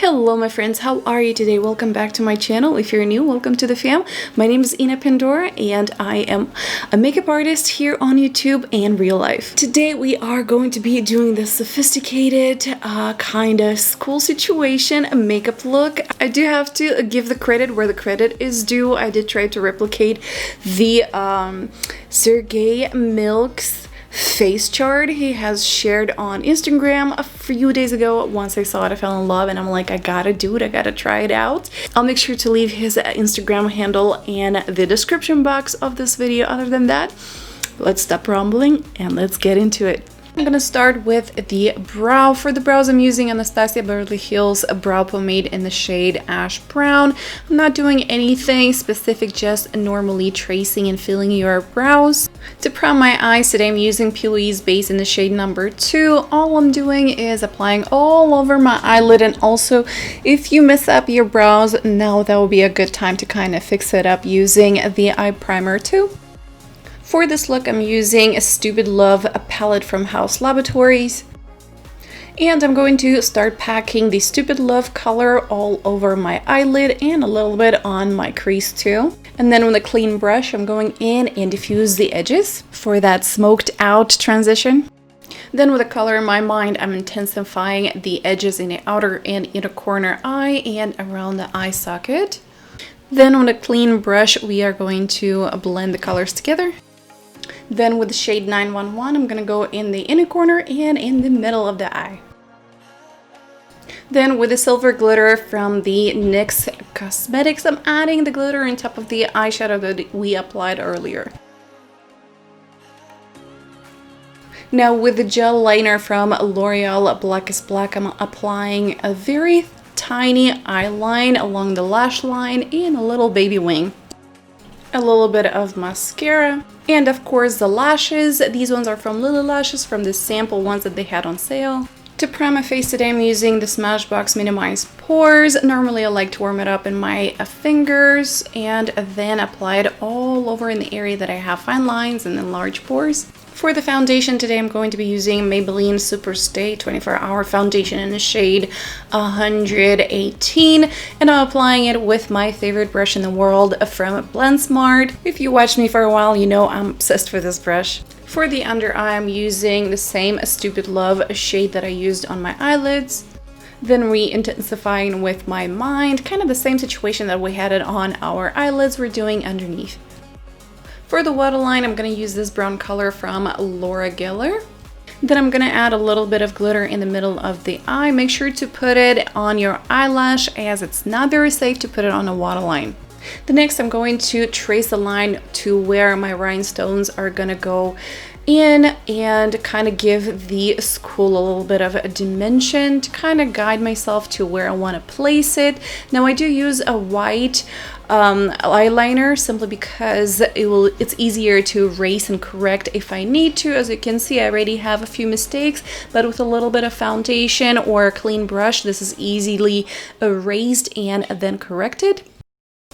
Hello my friends, how are you today? Welcome back to my channel. If you're new, welcome to the fam. My name is Ina Pandora and I am a makeup artist here on YouTube and real life. Today we are going to be doing this sophisticated kind of school situation makeup look. I do have to give the credit where the credit is due. I did try to replicate the Sergey Milk's face chart he has shared on Instagram a few days ago. Once I saw it, I fell in love and I'm like, I gotta do it, I gotta try it out. I'll make sure to leave his Instagram handle in the description box of this video. Other than that, let's stop rambling and let's get into it. I'm gonna start with the brow. For the brows, I'm using Anastasia Beverly Hills brow pomade in the shade Ash Brown. I'm not doing anything specific, just normally tracing and filling your brows. To prime my eyes today, I'm using Plouis base in the shade number 2. All I'm doing is applying all over my eyelid, and also if you mess up your brows, now that will be a good time to kind of fix it up using the eye primer too. For this look, I'm using a Stupid Love palette from Haus Labs. And I'm going to start packing the Stupid Love color all over my eyelid and a little bit on my crease too. And then with a clean brush, I'm going in and diffuse the edges for that smoked out transition. Then with the color in my mind, I'm intensifying the edges in the outer and inner corner eye and around the eye socket. Then with a clean brush, we are going to blend the colors together. Then with the shade 911, I'm going to go in the inner corner and in the middle of the eye. Then with the silver glitter from the NYX Cosmetics, I'm adding the glitter on top of the eyeshadow that we applied earlier. Now with the gel liner from L'Oreal Black is Black, I'm applying a very tiny eyeline along the lash line and a little baby wing. A little bit of mascara, and of course the lashes. These ones are from Lilly Lashes, from the sample ones that they had on sale. To prime my face today, I'm using the Smashbox Minimize Pores. Normally I like to warm it up in my fingers and then apply it all over in the area that I have fine lines and enlarged pores. For the foundation today, I'm going to be using Maybelline Superstay 24-Hour Foundation in the shade 118, and I'm applying it with my favorite brush in the world from Blendsmart. If you watch me for a while, you know I'm obsessed with this brush. For the under eye, I'm using the same Stupid Love shade that I used on my eyelids. Then re-intensifying with my mind, kind of the same situation that we had it on our eyelids, we're doing underneath. For the waterline, I'm going to use this brown color from Laura Geller. Then I'm going to add a little bit of glitter in the middle of the eye. Make sure to put it on your eyelash, as it's not very safe to put it on a waterline. The next, I'm going to trace the line to where my rhinestones are going to go in and kind of give the school a little bit of a dimension to kind of guide myself to where I want to place it. Now I do use a white eyeliner simply because it's easier to erase and correct if I need to. As you can see, I already have a few mistakes, but with a little bit of foundation or a clean brush, this is easily erased and then corrected.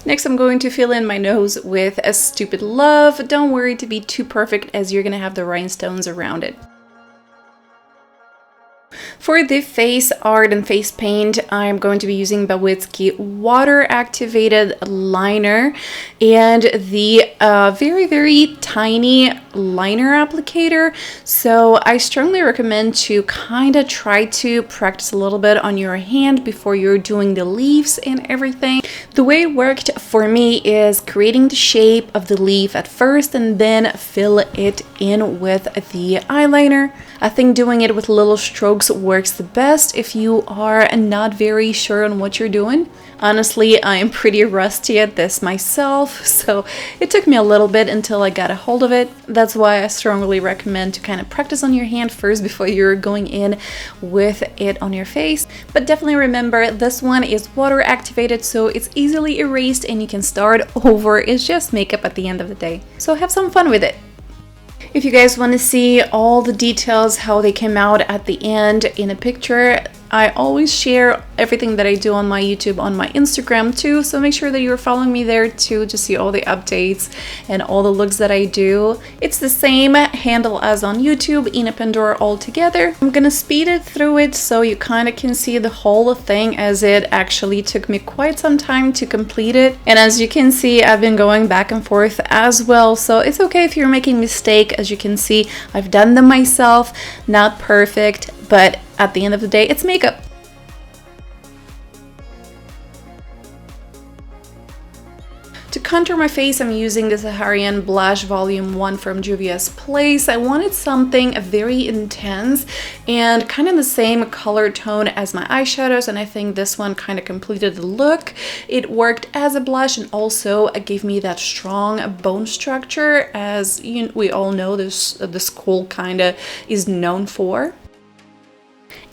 Next, I'm going to fill in my nose with a Stupid Love. Don't worry to be too perfect, as you're going to have the rhinestones around it. For the face art and face paint, I'm going to be using Bawitsky water activated liner and the very tiny liner applicator. So I strongly recommend to kind of try to practice a little bit on your hand before you're doing the leaves and everything. The way it worked for me is creating the shape of the leaf at first and then fill it in with the eyeliner. I think doing it with little strokes works the best if you are not very sure on what you're doing. Honestly, I am pretty rusty at this myself, so it took me a little bit until I got a hold of it. That's why I strongly recommend to kind of practice on your hand first before you're going in with it on your face. But definitely remember, this one is water activated, so it's easily erased and you can start over. It's just makeup at the end of the day. So have some fun with it. If you guys want to see all the details, how they came out at the end in a picture, I always share everything that I do on my YouTube on my Instagram too, so make sure that you're following me there too to see all the updates and all the looks that I do. It's the same handle as on YouTube, Ina Pandora all together. I'm gonna speed it through it so you kind of can see the whole thing, as it actually took me quite some time to complete it. And as you can see, I've been going back and forth as well, so it's okay if you're making mistake. As you can see, I've done them myself, not perfect, but at the end of the day, it's makeup. To contour my face, I'm using the Saharian Blush Volume 1 from Juvias Place. I wanted something very intense and kind of the same color tone as my eyeshadows, and I think this one kind of completed the look. It worked as a blush and also gave me that strong bone structure, as we all know this school kind of is known for.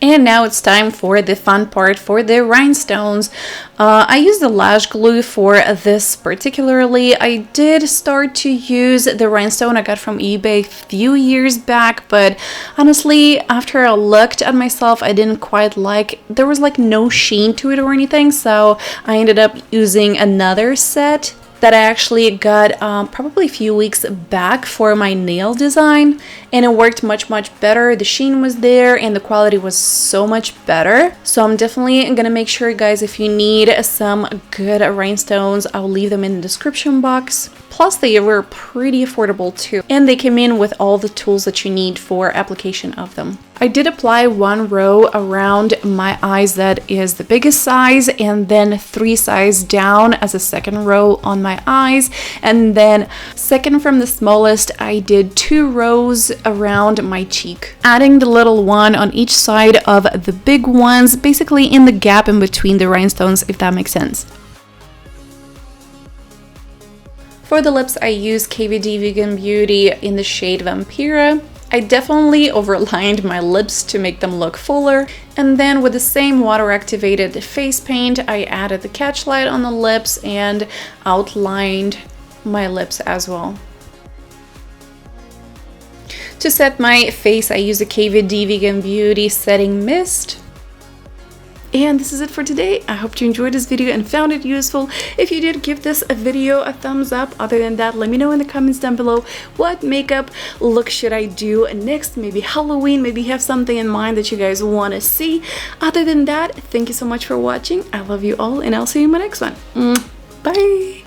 And now it's time for the fun part, for the rhinestones. I used the lash glue for this particularly. I did start to use the rhinestone I got from eBay a few years back, but honestly, after I looked at myself, I didn't quite like, there was like no sheen to it or anything, so I ended up using another set that I actually got probably a few weeks back for my nail design, and it worked much better. The sheen was there and the quality was so much better. So I'm definitely gonna make sure, guys, if you need some good rhinestones, I'll leave them in the description box. Plus they were pretty affordable too, and they came in with all the tools that you need for application of them. I did apply one row around my eyes that is the biggest size, and then 3 sizes down as a second row on my eyes, and then second from the smallest I did 2 rows around my cheek, adding the little one on each side of the big ones, basically in the gap in between the rhinestones, if that makes sense. For the lips, I use KVD Vegan Beauty in the shade Vampira. I definitely overlined my lips to make them look fuller, and then with the same water-activated face paint, I added the catch light on the lips and outlined my lips as well. To set my face, I use the KVD Vegan Beauty Setting Mist. And this is it for today. I hope you enjoyed this video and found it useful. If you did, give this video a thumbs up. Other than that, let me know in the comments down below what makeup look should I do next. Maybe Halloween, maybe you have something in mind that you guys want to see. Other than that, thank you so much for watching. I love you all, and I'll see you in my next one. Bye!